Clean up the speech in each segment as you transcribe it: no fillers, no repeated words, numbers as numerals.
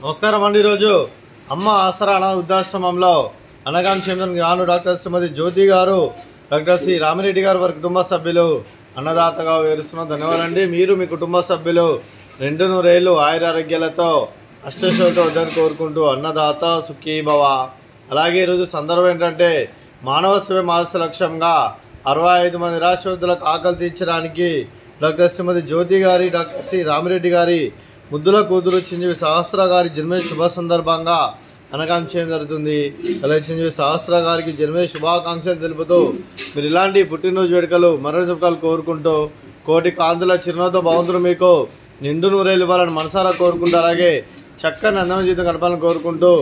నమస్కారం అండి. ఈరోజు అమ్మ ఆసరా అనాథ వృద్ధాశ్రమంలో అనగాం చంద్రన్ గాను డాక్టర్ శ్రీమతి జ్యోతి గారు, డాక్టర్ సి రామిరెడ్డి గారు వారి కుటుంబ సభ్యులు అన్నదాతగా వేరుస్తున్న ధన్యవాదాలండి. మీరు మీ కుటుంబ సభ్యులు 200 ఏళ్ళు ఆయురారోగ్యాలతో అష్టైశ్వర్యాలతో వద్దని కోరుకుంటూ అన్నదాత సుఖీభవ. అలాగే ఈరోజు సందర్భం ఏంటంటే మానవ సేవ మానస లక్ష్యంగా 65 మంది నిరాశ్రయులకు ఆకలి తీర్చడానికి డాక్టర్ శ్రీమతి జ్యోతి గారి, డాక్టర్ సి రామిరెడ్డి గారి ముద్దుల కూతురు చిరంజీవి సహస్ర గారి జన్మదిన శుభ సందర్భంగా అనగాం చేయడం జరుగుతుంది. అలాగే చిరంజీవి సహస్ర గారికి జన్మదిన శుభాకాంక్షలు తెలుపుతూ మీరు ఇలాంటి పుట్టినరోజు వేడుకలు మరిన్ని చుట్టాలు కోరుకుంటూ కోటి కాంతుల చిరునవ్వుతో భగవంతుడు మీకు నిండు నూరేళ్ళు ఇవ్వాలని మనసారా కోరుకుంటూ అలాగే చక్కని అందమైన జీవితం గడపాలని కోరుకుంటూ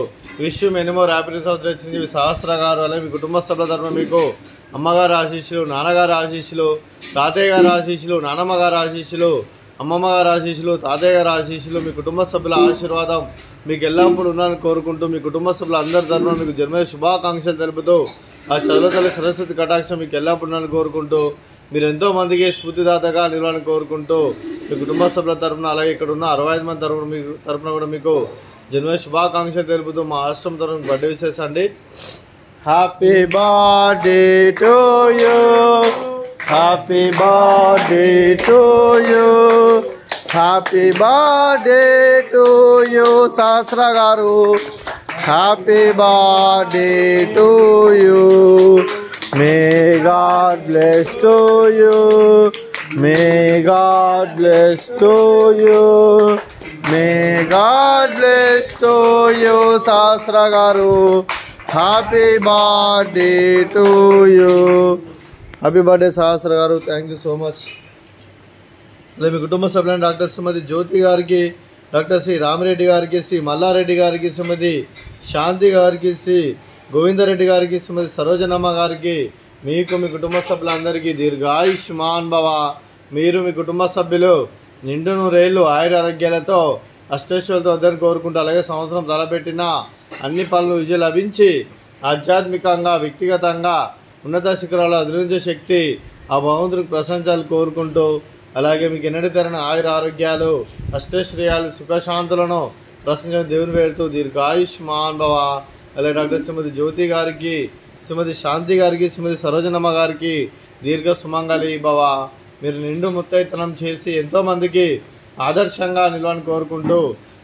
విషయం ఎనిమో హ్యాపీనెస్ ఆఫ్ చిరంజీవి సహస్ర గారు అలాగే మీ కుటుంబ సభ్యుల తరఫున మీకు అమ్మగారి ఆశీస్సులు, నాన్నగారి ఆశీస్సులు, తాతయ్య గారి ఆశీస్సులు, నానమ్మ గారి ఆశీస్సులు, అమ్మమ్మ గారి ఆశీస్సులు, తాతయ్య గారి ఆశీస్సులు, మీ కుటుంబ సభ్యుల ఆశీర్వాదం మీకు ఎల్లప్పుడూ ఉండాలని కోరుకుంటూ మీ కుటుంబ సభ్యుల అందరి తరఫున మీకు జన్మదిన శుభాకాంక్షలు తెలుపుతూ ఆ చదువు తల్లి సరస్వతి కటాక్షం మీకు ఎల్లప్పుడూ ఉండాలని కోరుకుంటూ మీరు ఎంతో మందికి స్ఫూర్తిదాతగా నిలవాలని కోరుకుంటూ మీ కుటుంబ సభ్యుల తరఫున అలాగే ఇక్కడ ఉన్న 65 మంది తరఫున కూడా మీకు జన్మదిన శుభాకాంక్షలు తెలుపుతూ మా ఆశ్రమం తరఫున బర్త్డే విశేష అండి. Happy birthday to you, happy birthday to you, happy birthday to you Sahasra గారు, happy birthday to you. May God bless to you, may God bless to you, may God bless to you Sahasra గారు, happy birthday to you. Happy birthday Sahasra గారు, thank you so much. అలాగే మీ కుటుంబ సభ్యులైన doctor శ్రీమతి జ్యోతి గారికి, doctor Shri Ramireddy గారికి, శ్రీ మల్లారెడ్డి గారికి, శ్రీమతి శాంతి గారికి, శ్రీ గోవిందరెడ్డి గారికి, శ్రీమతి సరోజనమ్మ గారికి, మీకు మీ కుటుంబ సభ్యులందరికీ దీర్ఘాయుష్మాన్ భవ. మీరు మీ కుటుంబ సభ్యులు నిండు నూరేళ్ళు ఆయురారోగ్యాలతో అష్టైశ్వర్యాలతో వద్దని కోరుకుంటూ అలాగే సంవత్సరం తలపెట్టిన అన్ని పనులు విజయం లభించి ఆధ్యాత్మికంగా వ్యక్తిగతంగా ఉన్నత శిఖరాలు అధిరోహించే శక్తి ఆ భగవంతుడికి ప్రశంసాలు కోరుకుంటూ అలాగే మీకు ఎన్నటి తరిన ఆయుర ఆరోగ్యాలు అష్టైశ్వర్యాలు సుఖశాంతులను ప్రశంస దేవుని వేడుతూ దీర్ఘాయుష్మాన్ భవ. అలాగే డాక్టర్ శ్రీమతి జ్యోతి గారికి, శ్రీమతి శాంతి గారికి, శ్రీమతి సరోజనమ్మ గారికి దీర్ఘ సుమంగళి భవ. మీరు నిండు ముత్తైతనం చేసి ఎంతోమందికి ఆదర్శంగా నిలవని కోరుకుంటూ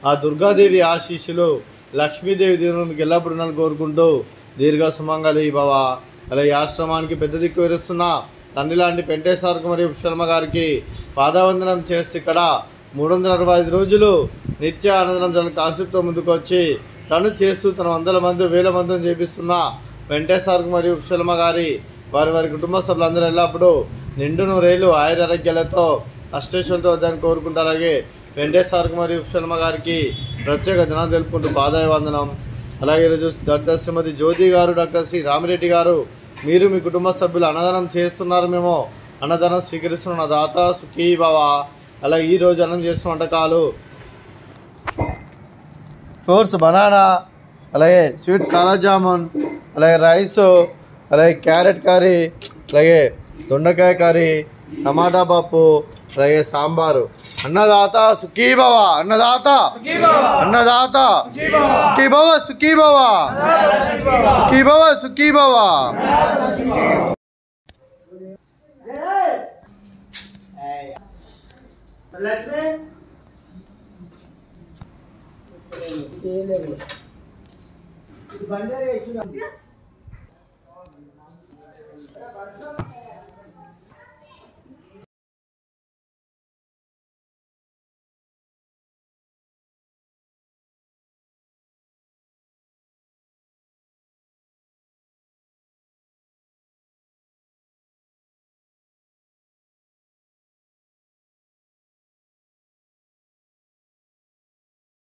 ఆ దుర్గాదేవి ఆశీస్సులు, లక్ష్మీదేవి దేవుని మీకు ఎల్లప్పుడూ ఉండాలని కోరుకుంటూ దీర్ఘ సుమంగళి భవ. అలాగే ఆశ్రమానికి పెద్ద దిక్కు విరుస్తున్న తండ్రి లాంటి పెంటేశ్వరకు మరియు శర్మ గారికి పాదవందనం చేస్తే ఇక్కడ 365 రోజులు నిత్య ఆనందనం తన కాన్సెప్ట్తో ముందుకు వచ్చి తను చేస్తూ తన 100 మంది 1000 మందిని చేపిస్తున్న వెంకటేశ్వరకు మరియు శర్మ గారి వారి కుటుంబ సభ్యులందరూ ఎల్లప్పుడూ నిండు నూరేళ్ళు ఆయురారోగ్యాలతో అష్టైశ్వర్యాలతో వద్దని కోరుకుంటూ అలాగే వెంకటేశ్వరకు మరియు శర్మ గారికి ప్రత్యేక దినాలు తెలుపుకుంటూ పాదాభివందనం. అలాగే ఈరోజు డాక్టర్ శ్రీమతి జ్యోతి గారు, డాక్టర్ శ్రీ రామిరెడ్డి గారు, మీరు మీ కుటుంబ సభ్యులు అన్నదానం చేస్తున్నారు, మేము అన్నదానం స్వీకరిస్తున్న దాత సుఖీభవ. అలాగే ఈరోజు అన్నం చేస్తున్న వంటకాలు ఫ్రూట్స్ బనానా, అలాగే స్వీట్ కాలా జామున్, అలాగే రైస్, అలాగే క్యారెట్ కర్రీ, అలాగే దొండకాయ కర్రీ, టమాటా పప్పు, అలాగే సాంబారు. అన్నదాత సుఖీభవ, అన్నదాత అన్నదాత సుఖీభవ, సుఖీభవ సుఖీభవ సుఖీభవ. లక్ష్మి